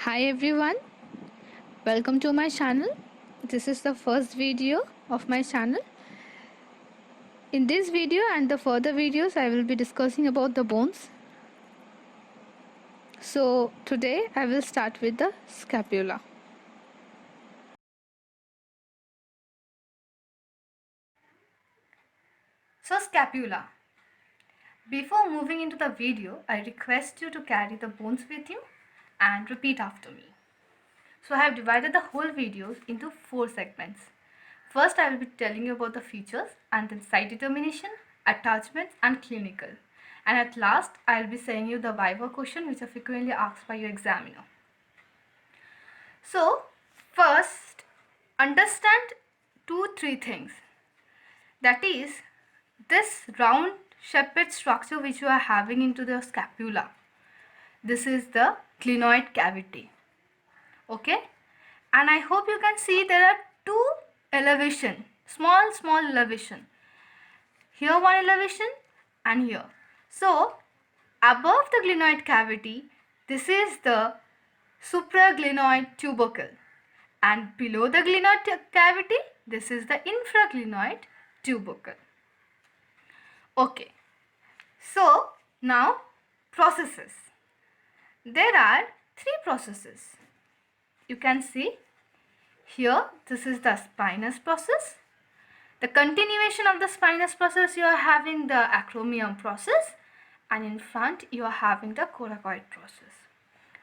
Hi everyone, welcome to my channel. This is the first video of my channel. In this video and the further videos I will be discussing about the bones. So today I will start with the scapula. So scapula. Before moving into the video, I request you to carry the bones with you and repeat after me. So I have divided the whole videos into 4 segments. First I will be telling you about the features and then site determination, attachments and clinical. And at last I will be saying you the Viva question which are frequently asked by your examiner. So first understand 2-3 things. That is this round shaped structure which you are having into the scapula. This is the glenoid cavity. Okay, and I hope you can see there are 2 elevation, small elevation. Here one elevation and here. So above the glenoid cavity, this is the supraglenoid tubercle, and below the glenoid cavity, this is the infraglenoid tubercle. Okay, so now processes. There are 3 processes. You can see here, this is the spinous process. The continuation of the spinous process, you are having the acromion process, and in front you are having the coracoid process.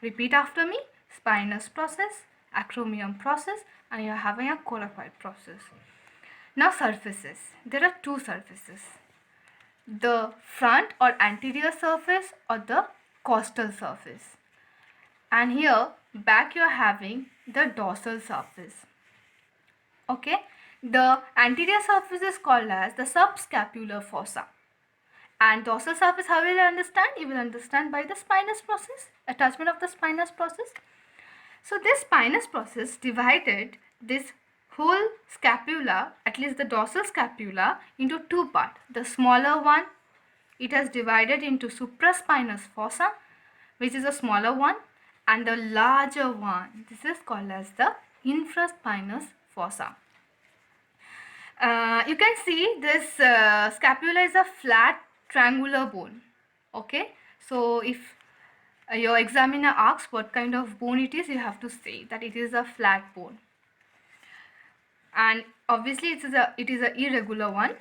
Repeat after me: spinous process, acromion process, and you are having a coracoid process. Now surfaces. There are 2 surfaces: the front or anterior surface or the costal surface. And here back you are having the dorsal surface. Okay, the anterior surface is called as the subscapular fossa, and dorsal surface, how will you understand? You will understand by the spinous process, attachment of the spinous process. So this spinous process divided this whole scapula, at least the dorsal scapula, into 2 parts. The smaller one, it has divided into supraspinous fossa, which is a smaller one, and the larger one, this is called as the infraspinous fossa. You can see this scapula is a flat triangular bone. Okay, so if your examiner asks what kind of bone it is, you have to say that it is a flat bone, and obviously it is a irregular one.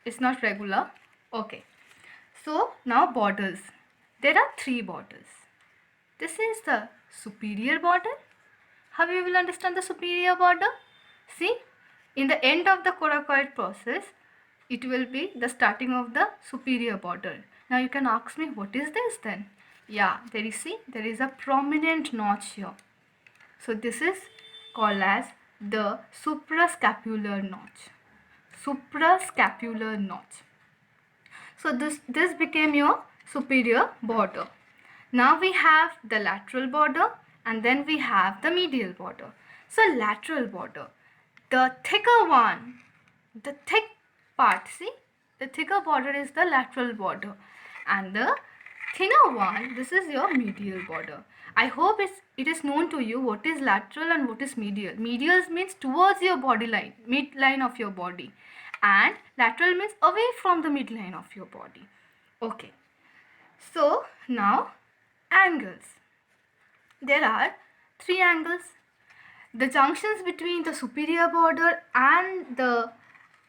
It's not regular. Okay, so now borders. There are 3 borders. This is the superior border. How you will understand the superior border? See, in the end of the coracoid process, it will be the starting of the superior border. Now you can ask me, what is this then? Yeah, there is a prominent notch here. So this is called as the suprascapular notch. Suprascapular notch. So this became your superior border. Now we have the lateral border, and then we have the medial border. So lateral border, the thicker one, the thick part, see, the thicker border is the lateral border, and the thinner one, this is your medial border. I hope it is known to you what is lateral and what is medial. Medial means towards your body line, midline of your body, and lateral means away from the midline of your body. Okay, so now angles. There are 3 angles. The junctions between the superior border and the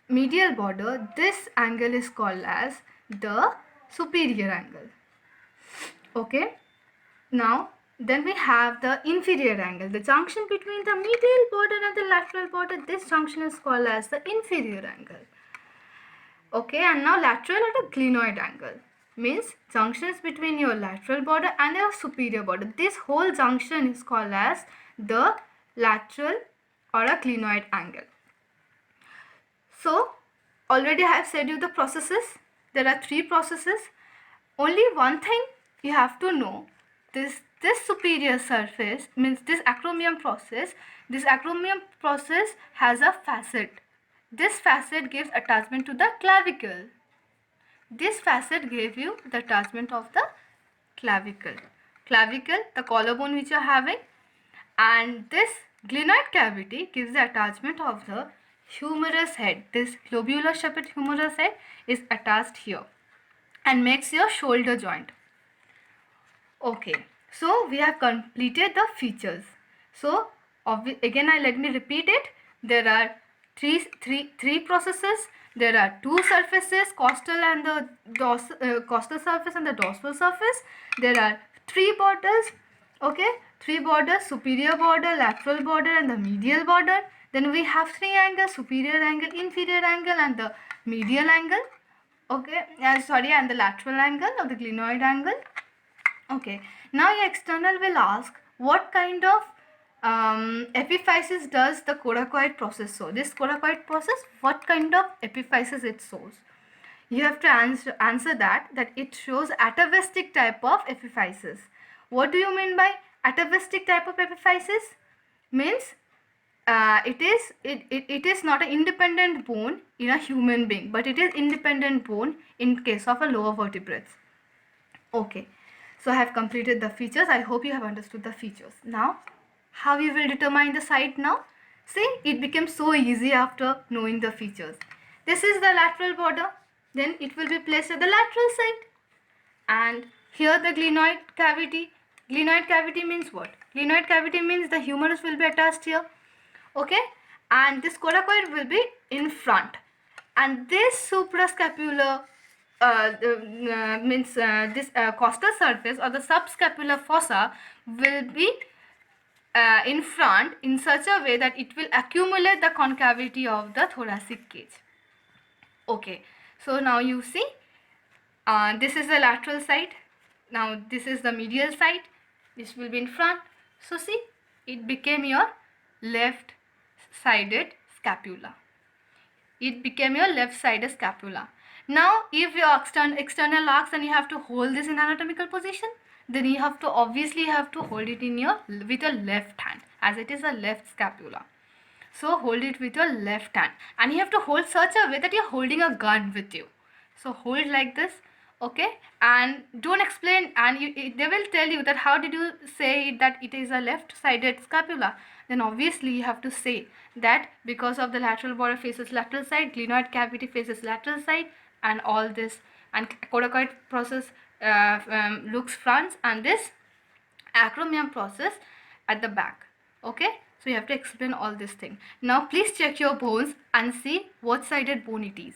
medial border, this angle is called as the superior angle. Okay, now then we have the inferior angle. The junction between the medial border and the lateral border, this junction is called as the inferior angle. Okay, and now lateral at a glenoid angle means junctions between your lateral border and your superior border. This whole junction is called as the lateral or a glenoid angle. So already I have said you the processes. There are 3 processes. Only one thing you have to know, this superior surface means this acromion process. This acromion process has a facet. This facet gives attachment to the clavicle. This facet gave you the attachment of the clavicle. clavicle, the collarbone which you are having, and this glenoid cavity gives the attachment of the humerus head. This globular shaped humerus head is attached here and makes your shoulder joint. Okay, so we have completed the features. So again, let me repeat it. There are three processes. There are two surfaces, costal and the costal surface and the dorsal surface. There are three borders. Okay, three borders: superior border, lateral border, and the medial border. Then we have three angles: superior angle, inferior angle, and the medial angle. Okay, and the lateral angle or the glenoid angle. Okay, now your external will ask what kind of epiphysis does the coracoid process show. This coracoid process, what kind of epiphysis it shows? You have to answer that it shows atavistic type of epiphysis. What do you mean by atavistic type of epiphysis? Means it is not an independent bone in a human being, but it is independent bone in case of a lower vertebrates. Okay, so I have completed the features. I hope you have understood the features. Now, how you will determine the site now? See, it became so easy after knowing the features. This is the lateral border. Then it will be placed at the lateral side. And here the glenoid cavity. Glenoid cavity means what? Glenoid cavity means the humerus will be attached here. Okay, and this coracoid will be in front. And this suprascapular this costal surface or the subscapular fossa will be in front in such a way that it will accumulate the concavity of the thoracic cage. Okay, so now you see this is the lateral side. Now this is the medial side. This will be in front. So see, it became your left sided scapula. It became your left sided scapula. Now if your external arcs and you have to hold this in anatomical position, then you have to obviously hold it in your with your left hand, as it is a left scapula. So hold it with your left hand, and you have to hold such a way that you're holding a gun with you. So hold like this, okay, and don't explain, and they will tell you that how did you say that it is a left sided scapula. Then obviously you have to say that because of the lateral border faces lateral side, glenoid cavity faces lateral side, and all this, and coracoid process looks front, and this acromion process at the back. Okay, so you have to explain all this thing. Now please check your bones and see what sided bone it is.